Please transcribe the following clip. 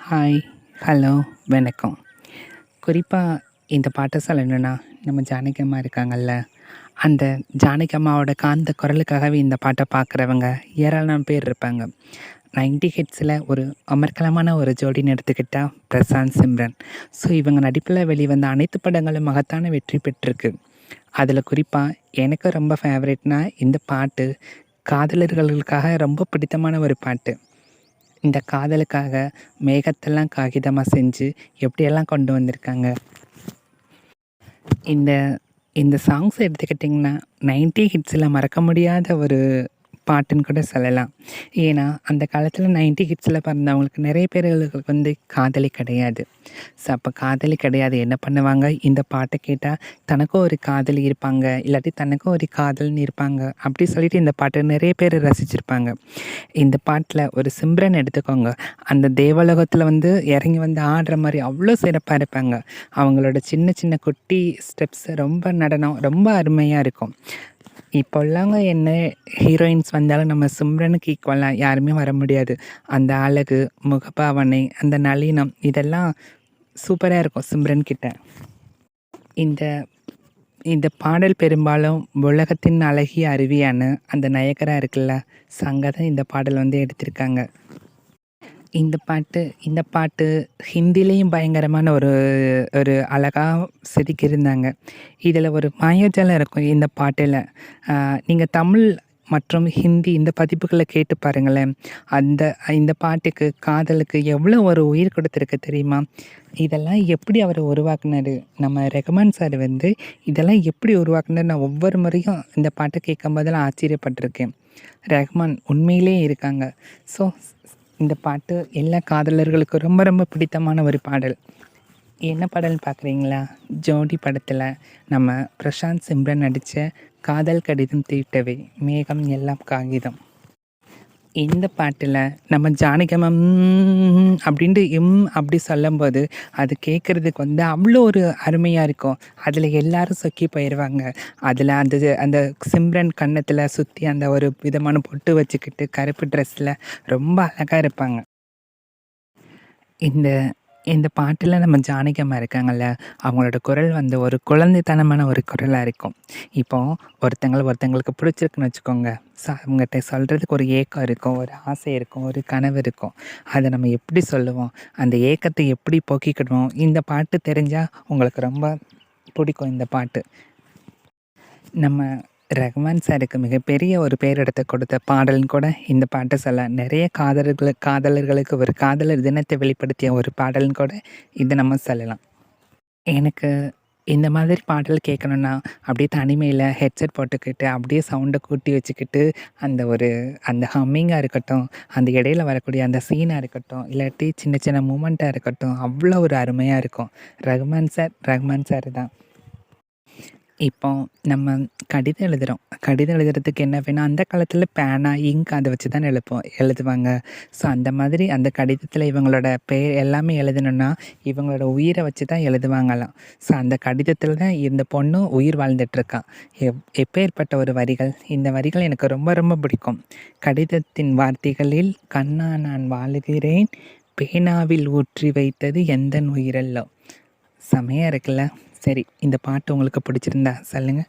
Hi, hello, வணக்கம். குறிப்பாக இந்த பாட்ட சொல்லணும்னா, நம்ம ஜானகி அம்மா இருக்காங்கல்ல, அந்த ஜானகி அம்மாவோட காந்த குரலுக்காகவே இந்த பாட்ட பார்க்குறவங்க ஏராளமான பேர் இருப்பாங்க. 90 ஹிட்ஸில் ஒரு அமர்க்கலமான ஒரு ஜோடின்னு எடுத்துக்கிட்டா பிரசாந்த், சிம்ரன். ஸோ இவங்க நடிப்பில் வெளிவந்த அனைத்து படங்களும் மகத்தான வெற்றி பெற்றிருக்கு. அதில் குறிப்பாக எனக்கு ரொம்ப ஃபேவரட்னா இந்த பாட்டு காதலர்களுக்காக ரொம்ப பிடித்தமான ஒரு பாட்டு. இந்த காதலுக்காக மேகத்தெல்லாம் காகிதமாக செஞ்சு எப்படியெல்லாம் கொண்டு வந்திருக்காங்க. இந்த இந்த சாங்ஸ் எடுத்துக்கிட்டிங்கன்னா 90 ஹிட்ஸில் மறக்க முடியாத ஒரு பாட்டுன்னு கூட சொல்லலாம். ஏன்னா அந்த காலத்தில் 90 ஹிட்ஸில் பிறந்தவங்களுக்கு நிறைய பேர்களுக்கு வந்து காதலி கிடையாது. ஸோ அப்போ காதலி கிடையாது என்ன பண்ணுவாங்க, இந்த பாட்டை கேட்டால் தனக்கும் ஒரு காதலி இருப்பாங்க, இல்லாட்டி தனக்கும் ஒரு காதல்னு இருப்பாங்க அப்படி சொல்லிட்டு இந்த பாட்டை நிறைய பேர் ரசிச்சிருப்பாங்க. இந்த பாட்டில் ஒரு சிம்ரன் எடுத்துக்கோங்க, அந்த தேவலோகத்தில் வந்து இறங்கி வந்து ஆடுற மாதிரி அவ்வளோ சிறப்பாக இருப்பாங்க. அவங்களோட சின்ன சின்ன குட்டி ஸ்டெப்ஸ் ரொம்ப நடனம் ரொம்ப அருமையாக இருக்கும். இப்போ உள்ளவங்க என்ன ஹீரோயின்ஸ் வந்தாலும் நம்ம சிம்ரனுக்கு ஈக்குவலாக யாருமே வர முடியாது. அந்த அழகு, முகபாவனை, அந்த நளினம் இதெல்லாம் சூப்பராக இருக்கும் சிம்ரன் கிட்ட. இந்த இந்த பாடல் பெரும்பாலும் உலகத்தின் அழகிய அருவியான அந்த நயகரா இருக்குல்ல, அங்கே தான் இந்த பாடல் வந்து எடுத்திருக்காங்க. இந்த பாட்டு ஹிந்திலேயும் பயங்கரமான ஒரு ஒரு அழகாக செதுக்கியிருந்தாங்க. இதில் ஒரு மாயாஜாலம் இருக்கும் இந்த பாட்டில். நீங்கள் தமிழ் மற்றும் ஹிந்தி இந்த பதிப்புகளை கேட்டு பாருங்களேன். இந்த பாட்டுக்கு, காதலுக்கு எவ்வளோ ஒரு உயிர் கொடுத்துருக்கு தெரியுமா? இதெல்லாம் எப்படி அவர் உருவாக்குனாரு? நம்ம ரெஹ்மான் சார் வந்து இதெல்லாம் எப்படி உருவாக்குனாரு? நான் ஒவ்வொரு முறையும் இந்த பாட்டை கேட்கும்போதெல்லாம் ஆச்சரியப்பட்டிருக்கேன். ரெஹ்மான் உண்மையிலே இருக்காங்க. ஸோ இந்த பாட்டு எல்லா காதலர்களுக்கும் ரொம்ப ரொம்ப பிடித்தமான ஒரு பாடல். என்ன பாடல்னு பார்க்குறீங்களா? ஜோடி படத்தில் நம்ம பிரசாந்த், சிம்ரன் நடித்த காதல் கடிதம் தீட்டவே மேகம் எல்லாம் காகிதம். இந்த பாட்டில் நம்ம ஜானகி அம்மா அப்படின்ட்டு அப்படி சொல்லும்போது அது கேட்குறதுக்கு வந்து அவ்வளோ ஒரு அருமையாக இருக்கும். அதில் எல்லாரும் சொக்கி போயிடுவாங்க. அதில் அந்த சிம்ரன் கன்னத்தில் சுற்றி அந்த ஒரு விதமான பொட்டு வச்சுக்கிட்டு கருப்பு ட்ரெஸ்ஸில் ரொம்ப அழகாக இருப்பாங்க. இந்த இந்த பாட்டில் நம்ம ஜானகி அம்மா இருக்காங்கல்ல, அவங்களோட குரல் வந்து ஒரு குழந்தைத்தனமான ஒரு குரலாக இருக்கும். இப்போது ஒருத்தங்களுக்கு பிடிச்சிருக்குன்னு வச்சுக்கோங்க, அவங்ககிட்ட சொல்கிறதுக்கு ஒரு ஏக்கம் இருக்கும், ஒரு ஆசை இருக்கும், ஒரு கனவு இருக்கும். அதை நம்ம எப்படி சொல்லுவோம், அந்த ஏக்கத்தை எப்படி போக்கிக்கிடுவோம்? இந்த பாட்டு தெரிஞ்சால் உங்களுக்கு ரொம்ப பிடிக்கும் இந்த பாட்டு. நம்ம ரஹ்மான் சாருக்கு மிகப்பெரிய ஒரு பேரிடத்தை கொடுத்த பாடல்னு கூட இந்த பாட்டை சொல்லலாம். நிறைய காதலர்களுக்கு ஒரு காதலர் தினத்தை வெளிப்படுத்திய ஒரு பாடல்னு கூட இதை நம்ம சொல்லலாம். எனக்கு இந்த மாதிரி பாடல் கேட்கணுன்னா அப்படியே தனிமையில் ஹெட்செட் போட்டுக்கிட்டு அப்படியே சவுண்டை கூட்டி வச்சுக்கிட்டு அந்த ஹம்மிங்காக இருக்கட்டும், அந்த இடையில வரக்கூடிய அந்த சீனாக இருக்கட்டும், இல்லாட்டி சின்ன சின்ன மூமெண்ட்டாக இருக்கட்டும், அவ்வளோ ஒரு அருமையாக இருக்கும். ரஹ்மான் சார் தான். இப்போ நம்ம கடிதம் எழுதுகிறோம். கடிதம் எழுதுறதுக்கு என்ன வேணும், அந்த காலத்தில் பேனா, இங்க் அதை வச்சு தான் எழுதுவாங்க. ஸோ அந்த மாதிரி அந்த கடிதத்தில் இவங்களோட பெயர் எல்லாமே எழுதணுன்னா இவங்களோட உயிரை வச்சு தான் எழுதுவாங்களாம். ஸோ அந்த கடிதத்தில் தான் இந்த பொண்ணு உயிர் வாழ்ந்துட்டுருக்கா. எப்பேற்பட்ட ஒரு வரிகள்! இந்த வரிகள் எனக்கு ரொம்ப ரொம்ப பிடிக்கும். கடிதத்தின் வார்த்தைகளில் கண்ணா நான் வாழுகிறேன், பேனாவில் ஊற்றி வைத்தது எந்தன் உயிரல்லோ. செமையாக இருக்குல்ல? சரி, இந்த பாட்டு உங்களுக்கு பிடிச்சிருந்தா சொல்லுங்கள்.